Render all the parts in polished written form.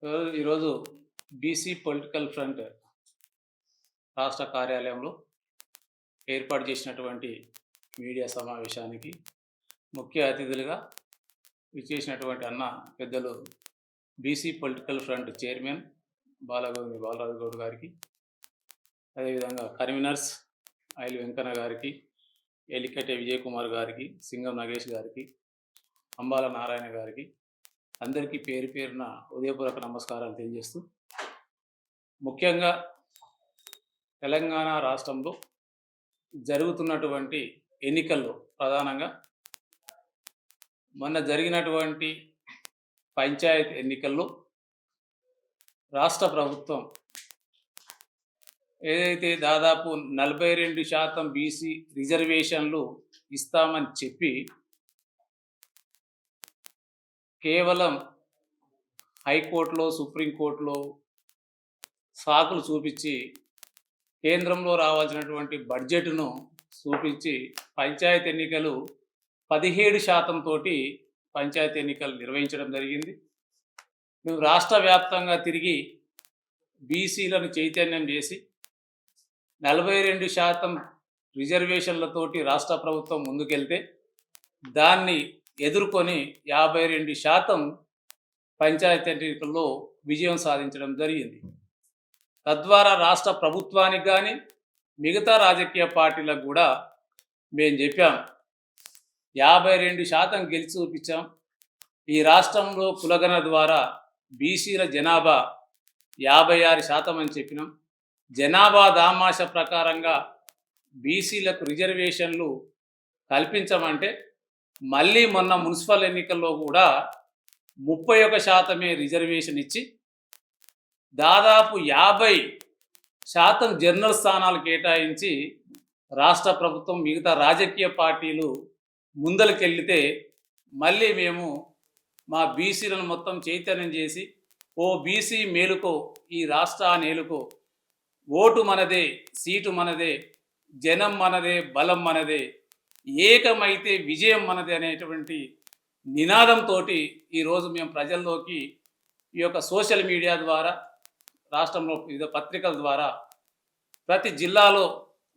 ఈరోజు BC Political front రాష్ట్ర కార్యాలయంలో ఏర్పాటు చేసినటువంటి మీడియా సమావేశానికి ముఖ్య అతిథులుగా విచ్చేసినటువంటి అన్న పెద్దలు BC Political Front chairman Balagouri Balaraju Goud గారికి, అదేవిధంగా కన్వీనర్స్ ఐలి వెంకన్న గారికి, ఎలికటే విజయ్ కుమార్ గారికి, సింగం నగేష్ గారికి, అంబాల నారాయణ గారికి, అందరికీ పేరు పేరున ఉదయపూర్వక నమస్కారాలు తెలియజేస్తూ, ముఖ్యంగా తెలంగాణ రాష్ట్రంలో జరుగుతున్నటువంటి ఎన్నికల్లో ప్రధానంగా మొన్న జరిగినటువంటి పంచాయత్ ఎన్నికల్లో రాష్ట్ర ప్రభుత్వం ఏదైతే దాదాపు 42% బీసీ రిజర్వేషన్లు ఇస్తామని చెప్పి కేవలం హైకోర్టులో, సుప్రీంకోర్టులో సాకులు చూపించి కేంద్రంలో రావాల్సినటువంటి బడ్జెట్ను చూపించి పంచాయతీ ఎన్నికలు 17% తోటి పంచాయతీ ఎన్నికలు నిర్వహించడం జరిగింది. మేము రాష్ట్ర వ్యాప్తంగా తిరిగి బీసీలను చైతన్యం చేసి 42% రిజర్వేషన్లతోటి రాష్ట్ర ప్రభుత్వం ముందుకెళ్తే దాన్ని ఎదుర్కొని 52% పంచాయతీ ఎన్నికల్లో విజయం సాధించడం జరిగింది. తద్వారా రాష్ట్ర ప్రభుత్వానికి కానీ మిగతా రాజకీయ పార్టీలకు కూడా మేము చెప్పాం, 52% గెలిచి చూపించాం. ఈ రాష్ట్రంలో కులగణన ద్వారా బీసీల జనాభా 56% అని చెప్పినాం. జనాభా దామాష ప్రకారంగా బీసీలకు రిజర్వేషన్లు కల్పించమంటే మళ్ళీ మొన్న మున్సిపల్ ఎన్నికల్లో కూడా 31% రిజర్వేషన్ ఇచ్చి దాదాపు 50% జనరల్ స్థానాలు కేటాయించి రాష్ట్ర ప్రభుత్వం మిగతా రాజకీయ పార్టీలు ముందలకెళ్తే మళ్ళీ మేము మా బీసీలను మొత్తం చైతన్యం చేసి, ఓ బీసీ మేలుకో, ఈ రాష్ట్రాన్ని ఏలుకో, ఓటు మనదే, సీటు మనదే, జనం మనదే, బలం మనదే, ఏకమైతే విజయం మనది అనేటువంటి నినాదంతో ఈరోజు మేము ప్రజల్లోకి ఈ యొక్క సోషల్ మీడియా ద్వారా, రాష్ట్రంలో వివిధ పత్రికల ద్వారా ప్రతి జిల్లాలో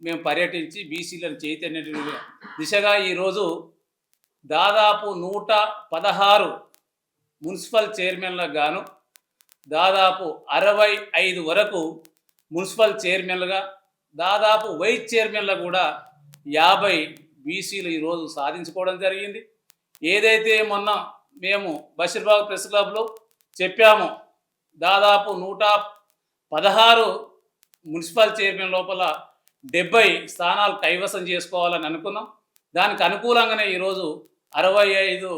మేము పర్యటించి బీసీలను చైతన్య దిశగా ఈరోజు దాదాపు 116 మున్సిపల్ చైర్మన్లకు గాను దాదాపు 65 వరకు మున్సిపల్ చైర్మన్లుగా, దాదాపు వైస్ చైర్మన్లు కూడా 50 బీసీలు ఈరోజు సాధించుకోవడం జరిగింది. ఏదైతే మొన్న మేము బషీర్బాగ్ ప్రెస్ క్లబ్లో చెప్పామో, దాదాపు 116 మున్సిపల్ చైర్మన్ లోపల 70 స్థానాలు కైవసం చేసుకోవాలని అనుకున్నాం. దానికి అనుకూలంగానే ఈరోజు 65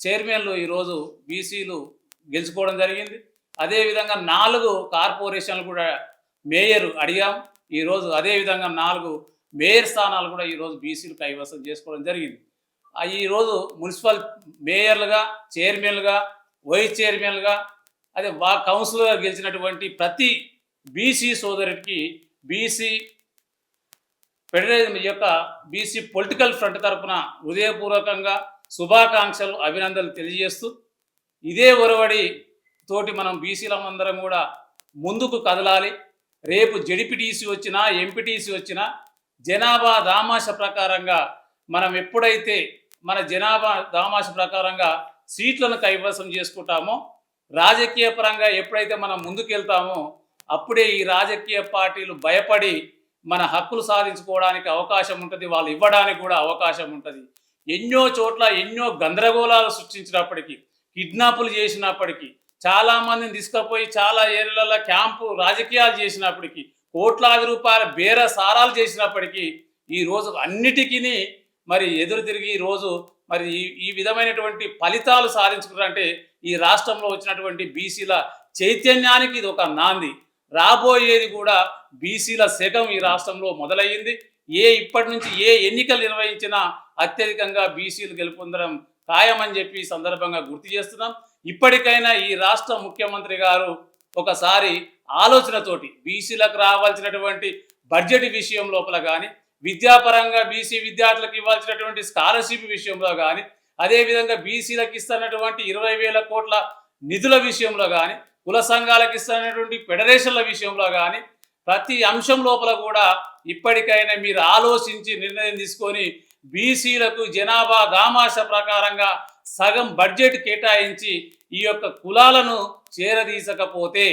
చైర్మన్లు ఈరోజు బీసీలు గెలుచుకోవడం జరిగింది. అదేవిధంగా 4 కార్పొరేషన్లు కూడా మేయర్ అడిగాం. ఈరోజు అదేవిధంగా 4 మేయర్ స్థానాలు కూడా ఈరోజు బీసీలు కైవసం చేసుకోవడం జరిగింది. ఈరోజు మున్సిపల్ మేయర్లుగా, చైర్మన్లుగా, వైస్ చైర్మన్లుగా, అదే కౌన్సిలర్గా గెలిచినటువంటి ప్రతి బీసీ సోదరుడికి బీసీ ఫెడరేషన్ యొక్క బీసీ పొలిటికల్ ఫ్రంట్ తరఫున హృదయపూర్వకంగా శుభాకాంక్షలు, అభినందనలు తెలియజేస్తూ, ఇదే ఒరవడి తోటి మనం బీసీలందరం కూడా ముందుకు కదలాలి. రేపు జెడ్పీటీసీ వచ్చినా, ఎంపీటీసీ వచ్చినా జనాభా దామాష ప్రకారంగా మనం ఎప్పుడైతే మన జనాభా దామాష ప్రకారంగా సీట్లను కైవసం చేసుకుంటామో, రాజకీయ పరంగా ఎప్పుడైతే మనం ముందుకెళ్తామో అప్పుడే ఈ రాజకీయ పార్టీలు భయపడి మన హక్కులు సాధించుకోవడానికి అవకాశం ఉంటుంది, వాళ్ళు ఇవ్వడానికి కూడా అవకాశం ఉంటుంది. ఎన్నో చోట్ల ఎన్నో గందరగోళాలు సృష్టించినప్పటికీ, కిడ్నాపులు చేసినప్పటికీ, చాలామందిని తీసుకుపోయి చాలా ఏరియాలలో క్యాంపు రాజకీయాలు చేసినప్పటికీ, కోట్లాది రూపాయల బేర సారాలు చేసినప్పటికీ ఈరోజు అన్నిటికీ మరి ఎదురు తిరిగి ఈరోజు మరి ఈ విధమైనటువంటి ఫలితాలు సాధించుకున్నారంటే ఈ రాష్ట్రంలో వచ్చినటువంటి బీసీల చైతన్యానికి ఇది ఒక నాంది. రాబోయేది కూడా బీసీల శకం ఈ రాష్ట్రంలో మొదలయ్యింది. ఇప్పటి నుంచి ఏ ఎన్నికలు నిర్వహించినా అత్యధికంగా బీసీలు గెలుపొందడం ఖాయమని చెప్పి సందర్భంగా గుర్తు చేస్తున్నాం. ఇప్పటికైనా ఈ రాష్ట్ర ముఖ్యమంత్రి గారు ఒకసారి ఆలోచనతోటి బీసీలకు రావాల్సినటువంటి బడ్జెట్ విషయం లోపల కానీ, విద్యాపరంగా బీసీ విద్యార్థులకు ఇవ్వాల్సినటువంటి స్కాలర్షిప్ విషయంలో కానీ, అదేవిధంగా బీసీలకు ఇస్తున్నటువంటి 20,000 కోట్ల నిధుల విషయంలో కానీ కుల సంఘాలకు ఇస్తున్నటువంటి ఫెడరేషన్ల విషయంలో కానీ ప్రతి అంశం లోపల కూడా ఇప్పటికైనా మీరు ఆలోచించి నిర్ణయం తీసుకొని బీసీలకు జనాభా దామాష ప్రకారంగా సగం బడ్జెట్ కేటాయించి ఈ యొక్క కులాలను చేరదీసకపోతే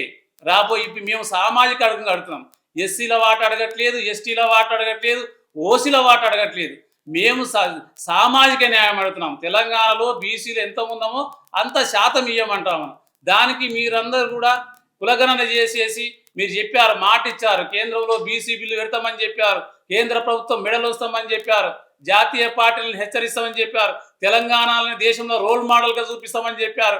ఇప్పుడు మేము సామాజిక అడుగు అడుగుతున్నాం. ఎస్సీల వాట అడగట్లేదు, ఎస్టీల వాట అడగట్లేదు, ఓసీల వాట అడగట్లేదు. మేము సామాజిక న్యాయం అడుగుతున్నాం. తెలంగాణలో బీసీలు ఎంత ఉందామో అంత శాతం ఇవ్వమంటాము. దానికి మీరందరూ కూడా కులగణన చేసేసి మీరు చెప్పారు, మాట ఇచ్చారు, కేంద్రంలో బీసీ బిల్లు పెడతామని చెప్పారు, కేంద్ర ప్రభుత్వం మెడలు వస్తామని చెప్పారు, జాతీయ పార్టీలను హెచ్చరిస్తామని చెప్పారు, తెలంగాణని దేశంలో రోల్ మోడల్గా చూపిస్తామని చెప్పారు,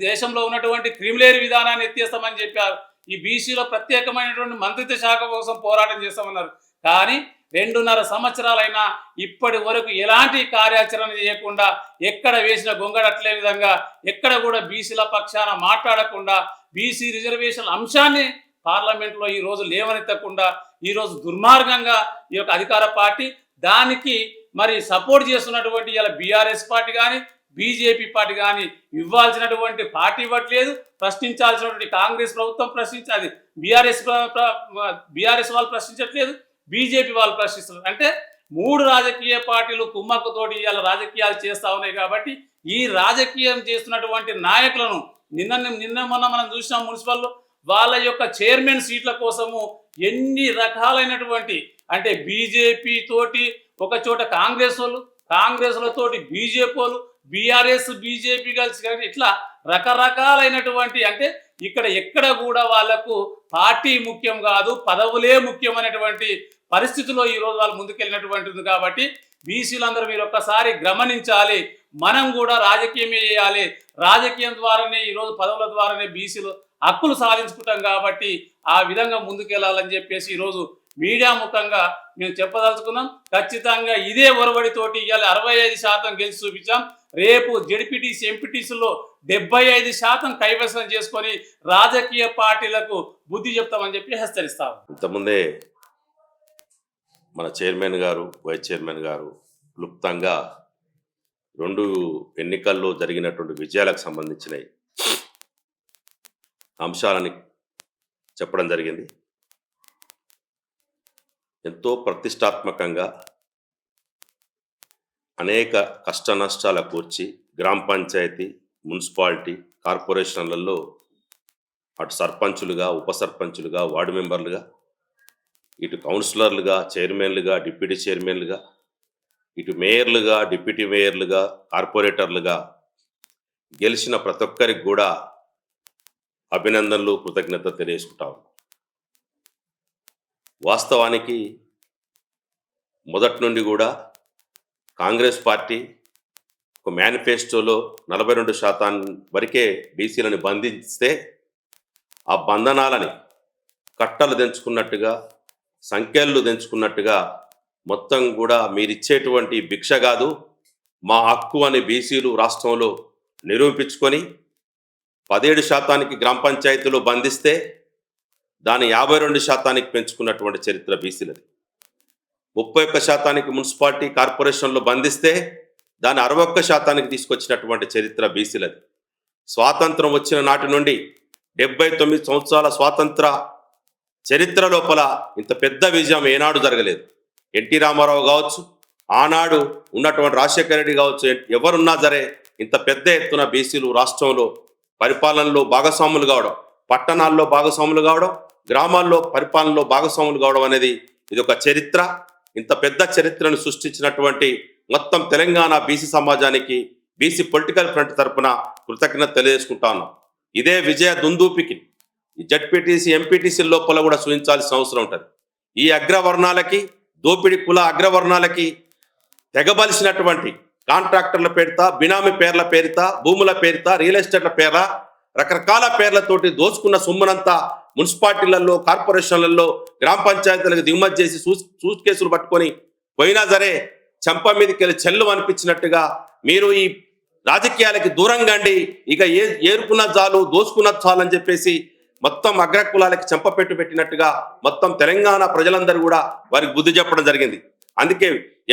దేశంలో ఉన్నటువంటి క్రిమిలేరీ విధానాన్ని ఎత్తేస్తామని చెప్పారు, ఈ బీసీలో ప్రత్యేకమైనటువంటి మంత్రిత్వ శాఖ కోసం పోరాటం చేస్తామన్నారు. కానీ 2.5 సంవత్సరాలైనా ఇప్పటి వరకు ఎలాంటి కార్యాచరణ చేయకుండా, ఎక్కడ వేసిన గొంగడట్లే విధంగా ఎక్కడ కూడా బీసీల పక్షాన మాట్లాడకుండా, బీసీ రిజర్వేషన్ అంశాన్ని పార్లమెంట్లో ఈరోజు లేవనెత్తకుండా, ఈరోజు దుర్మార్గంగా ఈ యొక్క అధికార పార్టీ దానికి మరి సపోర్ట్ చేస్తున్నటువంటి ఇలా బీఆర్ఎస్ పార్టీ కానీ బీజేపీ పార్టీ కానీ ఇవ్వాల్సినటువంటి పార్టీ ఇవ్వట్లేదు. ప్రశ్నించాల్సినటువంటి కాంగ్రెస్ ప్రభుత్వం ప్రశ్నించాలి, బీఆర్ఎస్ వాళ్ళు ప్రశ్నించట్లేదు, బీజేపీ వాళ్ళు ప్రశ్నిస్తున్నారు. అంటే 3 రాజకీయ పార్టీలు కుమ్మక్కుతోటి ఇలా రాజకీయాలు చేస్తూ ఉన్నాయి. కాబట్టి ఈ రాజకీయం చేస్తున్నటువంటి నాయకులను నిన్న మొన్న మనం చూసినాం, మున్సిపల్లో వాళ్ళ యొక్క చైర్మన్ సీట్ల కోసము ఎన్ని రకాలైనటువంటి, అంటే బీజేపీ తోటి ఒక చోట కాంగ్రెస్లతోటి బీజేపీ వాళ్ళు, బీఆర్ఎస్ బీజేపీ కలిసి ఇట్లా రకరకాలైనటువంటి, అంటే ఎక్కడ కూడా వాళ్లకు పార్టీ ముఖ్యం కాదు, పదవులే ముఖ్యమైనటువంటి పరిస్థితుల్లో ఈరోజు వాళ్ళు ముందుకెళ్ళినటువంటిది. కాబట్టి బీసీలందరూ మీరు ఒక్కసారి గమనించాలి. మనం కూడా రాజకీయమే చేయాలి. రాజకీయం ద్వారానే ఈరోజు పదవుల ద్వారానే బీసీలు హక్కులు సాధించుకుంటాం. కాబట్టి ఆ విధంగా ముందుకెళ్లాలని చెప్పేసి ఈరోజు మీడియా ముఖంగా మేము చెప్పదలుచుకున్నాం. ఖచ్చితంగా ఇదే ఒరవడితోటి ఇవాళ 65% గెలిచి చూపించాం. రేపు జెడ్పీటీసీ ఎంపీటీసీలో 75% కైవసం చేసుకొని రాజకీయ పార్టీలకు బుద్ధి చెప్తామని చెప్పి హెచ్చరిస్తాం. ఇంతకుముందే మన చైర్మన్ గారు, వైస్ చైర్మన్ గారు క్లుప్తంగా 2 ఎన్నికల్లో జరిగినటువంటి విజయాలకు సంబంధించిన అంశాలని చెప్పడం జరిగింది. ఎంతో ప్రతిష్టాత్మకంగా అనేక కష్ట నష్టాల కూర్చి గ్రామ పంచాయతీ, మున్సిపాలిటీ, కార్పొరేషన్లలో అటు సర్పంచులుగా, ఉప సర్పంచులుగా, వార్డు మెంబర్లుగా, ఇటు కౌన్సిలర్లుగా, చైర్మన్లుగా, డిప్యూటీ చైర్మన్లుగా, ఇటు మేయర్లుగా, డిప్యూటీ మేయర్లుగా, కార్పొరేటర్లుగా గెలిచిన ప్రతి ఒక్కరికి కూడా అభినందనలు, కృతజ్ఞత తెలియజేసుకుంటాం. వాస్తవానికి మొదటి నుండి కూడా కాంగ్రెస్ పార్టీ ఒక మేనిఫెస్టోలో 42% వరకే బీసీలను బంధిస్తే ఆ బంధనాలని కట్టలు తెంచుకున్నట్టుగా, సంఖ్యలు తెంచుకున్నట్టుగా మొత్తం కూడా మీరిచ్చేటువంటి భిక్ష కాదు, మా హక్కు అని బీసీలు రాష్ట్రంలో నిరూపించుకొని 17% గ్రామ పంచాయతీలో బంధిస్తే దాన్ని 52% పెంచుకున్నటువంటి చరిత్ర బీసీలది. 31% మున్సిపాలిటీ, కార్పొరేషన్లో బంధిస్తే దాన్ని 61% తీసుకొచ్చినటువంటి చరిత్ర బీసీలది. స్వాతంత్రం వచ్చిన నాటి నుండి 79 సంవత్సరాల స్వాతంత్ర చరిత్ర లోపల ఇంత పెద్ద విజయం ఏనాడు జరగలేదు. ఎన్టీ రామారావు కావచ్చు, ఆనాడు ఉన్నటువంటి రాజశేఖర రెడ్డి కావచ్చు, ఎవరున్నా సరే ఇంత పెద్ద ఎత్తున బీసీలు రాష్ట్రంలో పరిపాలనలో భాగస్వాములు కావడం, పట్టణాల్లో భాగస్వాములు కావడం, గ్రామాల్లో పరిపాలనలో భాగస్వాములు కావడం అనేది ఇది ఒక చరిత్ర. ఇంత పెద్ద చరిత్రను సృష్టించినటువంటి మొత్తం తెలంగాణ బీసీ సమాజానికి బీసీ పొలిటికల్ ఫ్రంట్ తరఫున కృతజ్ఞత తెలియజేసుకుంటాను. ఇదే విజయ దుందూపికి ఈ జడ్పీటీసీ, ఎంపీటీసీ లోపల కూడా చూపించాల్సిన అవసరం ఉంటుంది. ఈ అగ్రవర్ణాలకి, దోపిడి కుల అగ్రవర్ణాలకి తెగబలిసినటువంటి కాంట్రాక్టర్ల పేరిట, బినామీ పేర్ల పేరిట, భూముల పేరిట, రియల్ ఎస్టేట్ల పేర, రకరకాల పేర్లతోటి దోచుకున్న సొమ్మునంతా మున్సిపాలిటీలలో, కార్పొరేషన్లలో, గ్రామ పంచాయతీలకు దిగుమతి చేసి సూట్ కేసులు పట్టుకొని పోయినా సరే చెంప మీదకి వెళ్ళి చెల్లు అనిపించినట్టుగా మీరు ఈ రాజకీయాలకి దూరంగా అండి, ఇక ఏరుకున్న చాలు, దోచుకున్న చాలు అని చెప్పేసి మొత్తం అగ్రకులాలకి చెంపపెట్టు పెట్టినట్టుగా మొత్తం తెలంగాణ ప్రజలందరూ కూడా వారికి బుద్ధి చెప్పడం జరిగింది. అందుకే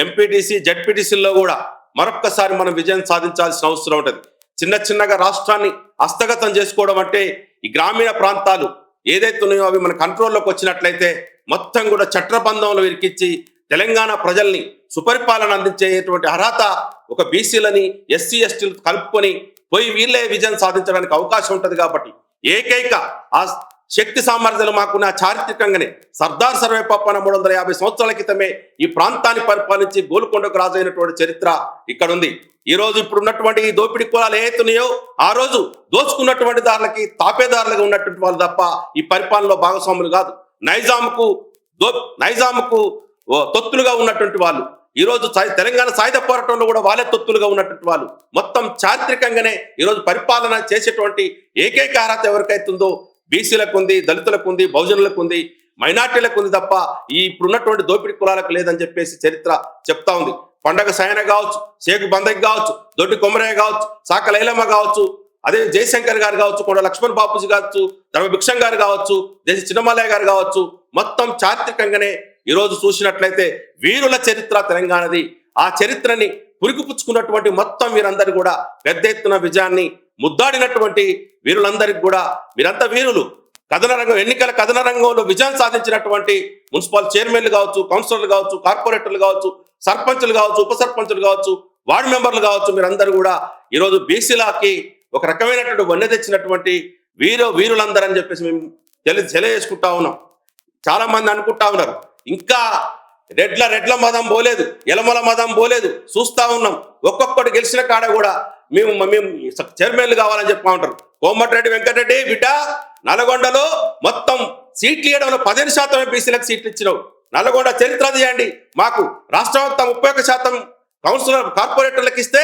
ఎంపీటీసీ, జడ్పీటీసీల్లో కూడా మరొక్కసారి మనం విజయం సాధించాల్సిన అవసరం ఉంటుంది. చిన్నగా రాష్ట్రాన్ని హస్తగతం చేసుకోవడం అంటే ఈ గ్రామీణ ప్రాంతాలు ఏదైతే ఉన్నాయో అవి మన కంట్రోల్లోకి వచ్చినట్లయితే మొత్తం కూడా చట్టబంధంలో ఇరికిచ్చి తెలంగాణ ప్రజల్ని సుపరిపాలన అందించేటువంటి అర్హత ఒక బీసీలని ఎస్సీ ఎస్టీలు కలుపుకొని పోయి వీళ్ళే విజయం సాధించడానికి అవకాశం ఉంటుంది. కాబట్టి ఏకైక ఆ శక్తి సామర్థ్యాలు మాకున్న చారిత్రకంగానే సర్దార్ సర్వేపప్పన 350 సంవత్సరాల క్రితమే ఈ ప్రాంతాన్ని పరిపాలించి గోల్కొండకు రాజైనటువంటి చరిత్ర ఇక్కడ ఉంది. ఈ రోజు ఇప్పుడు ఉన్నటువంటి ఈ దోపిడీ కులాలు ఏతున్నాయో ఆ రోజు దోచుకున్నటువంటి దారులకి తాపేదారులుగా ఉన్నటువంటి వాళ్ళు తప్ప ఈ పరిపాలనలో భాగస్వాములు కాదు. నైజాముకు తొత్తులుగా ఉన్నటువంటి వాళ్ళు ఈ రోజు తెలంగాణ సాయుధ పోరాటంలో కూడా వాళ్ళే తొత్తులుగా ఉన్నటువంటి వాళ్ళు మొత్తం చారిత్రకంగానే ఈరోజు పరిపాలన చేసేటువంటి ఏకైక అర్హత ఎవరికైతుందో బీసీలకు ఉంది, దళితులకు ఉంది, బహుజనులకు ఉంది, మైనార్టీలకు ఉంది తప్ప ఈ ఇప్పుడున్నటువంటి దోపిడీ కులాలకు లేదని చెప్పేసి చరిత్ర చెప్తా ఉంది. పండగ సాయన కావచ్చు, షేక్ బందకి కావచ్చు, దొడ్డి కొమరయ్య కావచ్చు, సాక లైలమ్మ కావచ్చు, అదే జయశంకర్ గారు కావచ్చు, కొండ లక్ష్మణ్ బాపూజీ కావచ్చు, ధర్మభిక్షం గారు కావచ్చు, దేశ చిన్నమల్లయ్య గారు కావచ్చు, మొత్తం చారిత్రకంగానే ఈరోజు చూసినట్లయితే వీరుల చరిత్ర తెలంగాణది. ఆ చరిత్రని పురికిపుచ్చుకున్నటువంటి మొత్తం వీరందరూ కూడా పెద్ద ఎత్తున విజయాన్ని ముద్దాడినటువంటి వీరులందరికీ కూడా మీరంతా వీరులు. ఎన్నికల కథన రంగంలో విజయం సాధించినటువంటి మున్సిపల్ చైర్మన్లు కావచ్చు, కౌన్సిలర్లు కావచ్చు, కార్పొరేటర్లు కావచ్చు, సర్పంచులు కావచ్చు, ఉప సర్పంచులు కావచ్చు, వార్డు మెంబర్లు కావచ్చు, మీరందరూ కూడా ఈరోజు బీసీలకి ఒక రకమైనటువంటి వన్నె తెచ్చినటువంటి వీరులందరూ అని చెప్పేసి మేము తెలియజేసుకుంటా ఉన్నాం. చాలా మంది అనుకుంటా ఉన్నారు ఇంకా రెడ్ల మదం పోలేదు, ఎలమల మదం పోలేదు, చూస్తా ఉన్నాం. ఒక్కొక్కటి గెలిచిన కాడ కూడా మేము చైర్మన్లు కావాలని చెప్తా ఉంటారు. కోమటిరెడ్డి వెంకటరెడ్డి బిడ్డ నల్గొండలో మొత్తం సీట్లు ఇవ్వడంలో 15% బీసీలకు సీట్లు ఇచ్చినావు. నల్గొండ చరిత్ర తీయండి. మాకు రాష్ట్రం మొత్తం 31% కౌన్సిలర్ కార్పొరేటర్లకు ఇస్తే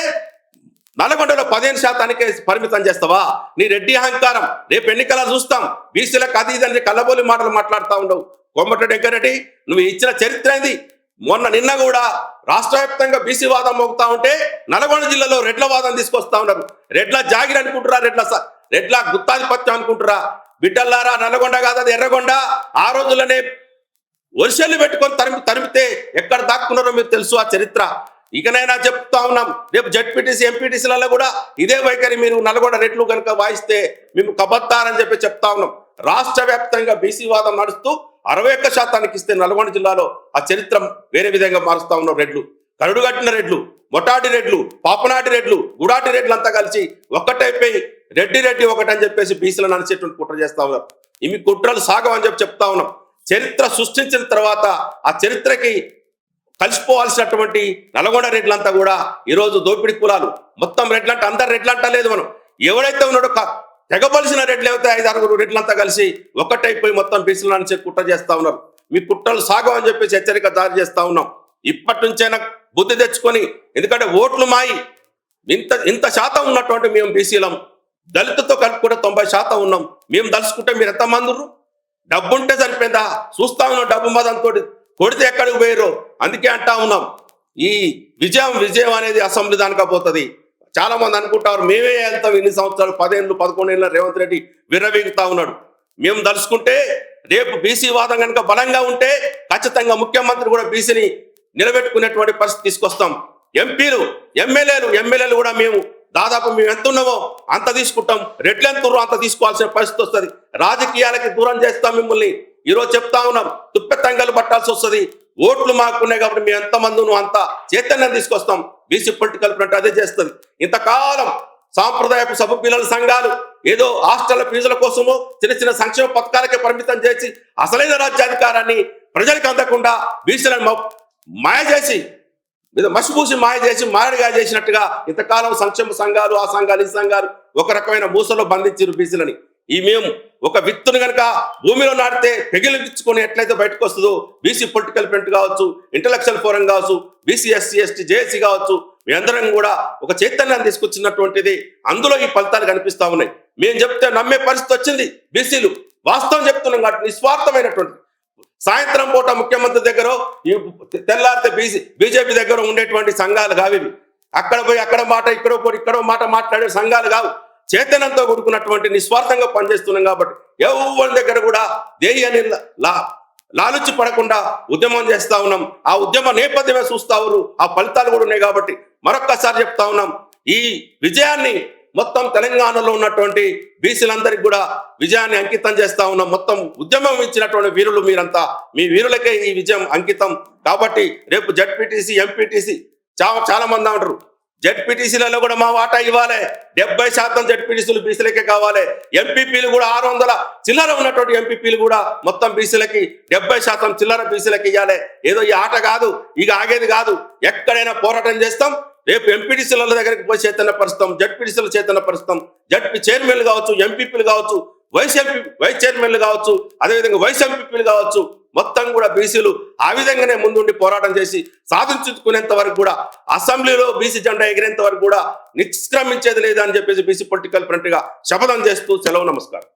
నల్గొండలో 15%కే పరిమితం చేస్తావా? నీ రెడ్డి అహంకారం రేపు ఎన్నికల చూస్తాం. బీసీలకు అది ఇదని కల్లబోలి మాటలు మాట్లాడుతూ ఉండవు. కోమటిరెడ్డి వెంకటరెడ్డి నువ్వు ఇచ్చిన చరిత్ర ఏంది? నిన్న కూడా రాష్ట్ర వ్యాప్తంగా బీసీ వాదం మోగుతా ఉంటే నల్గొండ జిల్లాలో రెడ్ల వాదం తీసుకొస్తా ఉన్నారు. రెడ్ల జాగిరి అనుకుంటురా, రెడ్ల గుత్తాధిపత్యం అనుకుంటురా? బిడ్డల్లారా, నల్గొండ కాదు అది ఎర్రగొండ. ఆ రోజులనే వర్షాలు పెట్టుకొని తరిమితే ఎక్కడ దాక్కున్నారో మీకు తెలుసు ఆ చరిత్ర. ఇకనైనా చెప్తా ఉన్నాం, రేపు జడ్పీటీసీ ఎంపీటీసీలలో కూడా ఇదే వైఖరి మీరు నల్గొండ రెడ్లు కనుక వాయిస్తే మేము కబత్తారని చెప్పి చెప్తా ఉన్నాం. రాష్ట్ర వ్యాప్తంగా బీసీ వాదం నడుస్తూ 61% ఇస్తే నల్గొండ జిల్లాలో ఆ చరిత్ర వేరే విధంగా మారుస్తా ఉన్నాం. రెడ్లు, కరుడుగట్టిన రెడ్లు, మొటాటి రెడ్లు, పాపనాటి రెడ్లు, గుడాటి రెడ్లు అంతా కలిసి ఒక్కటైపోయి రెడ్డి ఒకటని చెప్పేసి బీసీలను నడిచేటువంటి కుట్ర చేస్తా ఉన్నారు. ఇవి కుట్రలు సాగవని చెప్తా ఉన్నాం. చరిత్ర సృష్టించిన తర్వాత ఆ చరిత్రకి కలిసిపోవాల్సినటువంటి నల్గొండ రెడ్లంతా కూడా ఈరోజు దోపిడీ కులాలు మొత్తం రెడ్లంటే అందరు రెడ్లంటా లేదు. మనం ఎవరైతే ఉన్నాడో తెగబలిసిన రెడ్లు అయితే 5-6 రెడ్లంతా కలిసి ఒక్కటైపోయి మొత్తం బీసీలను నుంచి కుట్ర చేస్తా ఉన్నారు. మీ కుట్రలు సాగవని చెప్పేసి హెచ్చరిక జారీ చేస్తా ఉన్నాం. ఇప్పటి నుంచైనా బుద్ధి తెచ్చుకొని, ఎందుకంటే ఓట్లు మాయి ఇంత శాతం ఉన్నటువంటి మేము బీసీలం, దళితులతో కలుపుకుంటే 90% ఉన్నాం. మేము దలుచుకుంటే మీరు ఎంతమంది ఉన్నారు? డబ్బుంటే సరిపోయిందా? చూస్తా ఉన్నాం డబ్బు మదంతో కొడితే ఎక్కడికి పోయారో. అందుకే అంటా ఉన్నాం ఈ విజయం అనేది అసెంబ్లీ దానికపోతుంది. చాలా మంది అనుకుంటారు మేమే వెళ్తాం, ఇన్ని సంవత్సరాలు 10 ఏళ్ళు 11 ఏళ్ళ రేవంత్ రెడ్డి విర్రవీగుతా ఉన్నాడు. మేము దలుచుకుంటే రేపు బీసీ వాదం కనుక బలంగా ఉంటే ఖచ్చితంగా ముఖ్యమంత్రి కూడా బీసీని నిలబెట్టుకునేటువంటి పరిస్థితి తీసుకొస్తాం. ఎంపీలు ఎమ్మెల్యేలు కూడా మేము దాదాపు మేము ఎంత ఉన్నామో అంత తీసుకుంటాం. రెడ్లు ఎంత ఉన్నారో అంత తీసుకోవాల్సిన పరిస్థితి వస్తుంది. రాజకీయాలకి దూరం చేస్తాం మిమ్మల్ని. ఈరోజు చెప్తా ఉన్నాం, తుప్పెత్తంగలు పట్టాల్సి వస్తుంది. ఓట్లు మాకున్నాయి కాబట్టి మేము ఎంతమంది అంత చైతన్యం తీసుకొస్తాం. బీసీ పొలిటికల్ ఫ్రంట్ అదే చేస్తుంది. ఇంతకాలం సాంప్రదాయపు సభ పిల్లల సంఘాలు ఏదో హాస్టల్ ఫీజుల కోసమో చిన్న సంక్షేమ పథకాలకే పరిమితం చేసి అసలైన రాజ్యాధికారాన్ని ప్రజలకు అందకుండా బీసీలను మాయ చేసి మసిపూసి మాయ చేసి మారడిగా చేసినట్టుగా ఇంతకాలం సంక్షేమ సంఘాలు ఆ సంఘాలు ఈ సంఘాలు ఒక రకమైన మూసలో బంధించారు బీసీలని. ఈ మేము ఒక విత్తును కనుక భూమిలో నాటితే పెగిలించుకొని ఎట్లయితే బయటకు వస్తుందో బీసీ పొలిటికల్ ఫ్రంట్ కావచ్చు, ఇంటలెక్చువల్ ఫోరం కావచ్చు, బీసీ ఎస్సీ ఎస్టీ జేఏసీ కావచ్చు, మీ అందరం కూడా ఒక చైతన్యాన్ని తీసుకొచ్చినటువంటిది. అందులో ఈ ఫలితాలు కనిపిస్తా ఉన్నాయి. మేము చెప్తే నమ్మే పరిస్థితి వచ్చింది. బీసీలు వాస్తవం చెప్తున్నాం కాబట్టి నిస్వార్థమైనటువంటి సాయంత్రం పూట ముఖ్యమంత్రి దగ్గర తెల్లారితే బీజేపీ దగ్గర ఉండేటువంటి సంఘాలు కావి. అక్కడ పోయి అక్కడ మాట ఇక్కడో మాట మాట్లాడే సంఘాలు కావు. చైతన్యంతో కూడుకున్నటువంటి నిస్వార్థంగా పనిచేస్తున్నాం కాబట్టి ఎవరి దగ్గర కూడా దేని లాలుచి పడకుండా ఉద్యమం చేస్తా ఉన్నాం. ఆ ఉద్యమ నేపథ్యమే చూస్తా ఉన్నారు. ఆ ఫలితాలు కూడా ఉన్నాయి. కాబట్టి మరొక్కసారి చెప్తా ఉన్నాం, ఈ విజయాన్ని మొత్తం తెలంగాణలో ఉన్నటువంటి బీసీలందరికీ కూడా విజయాన్ని అంకితం చేస్తా ఉన్నాం. మొత్తం ఉద్యమం ఇచ్చినటువంటి వీరులు మీరంతా, మీ వీరులకే ఈ విజయం అంకితం. కాబట్టి రేపు జడ్పీటీసీ, ఎంపీటీసీ చాలా మంది అంటారు, జడ్పీటీసీలలో కూడా మా వాటా ఇవ్వాలి. 70% జడ్పీటీసీలు బీసీలకే కావాలి. ఎంపీపీలు కూడా 600 చిల్లర ఉన్నటువంటి ఎంపీపీలు కూడా మొత్తం బీసీలకి 70% చిల్లర బీసీలకి ఇవ్వాలి. ఏదో ఈ ఆట కాదు, ఇక ఆగేది కాదు. ఎక్కడైనా పోరాటం చేస్తాం. రేపు ఎంపీటీసీల దగ్గరికి పోయి చైతన్యపరుస్తాం, జడ్పీటీసీలు చైతన్యపరుస్తాం. జడ్పీ చైర్మన్లు కావచ్చు, ఎంపీపీలు కావచ్చు, వైస్ చైర్మన్లు కావచ్చు, అదేవిధంగా వైస్ ఎంపీపీలు కావచ్చు. మొత్తం కూడా బీసీలు ఆ విధంగానే ముందుండి పోరాటం చేసి సాధించుకునేంత వరకు కూడా, అసెంబ్లీలో బీసీ జెండా ఎగిరేంత వరకు కూడా నిష్క్రమించేది లేదని చెప్పేసి బీసీ పొలిటికల్ ఫ్రంట్ గా శపథం చేస్తూ సెలవు. నమస్కారం.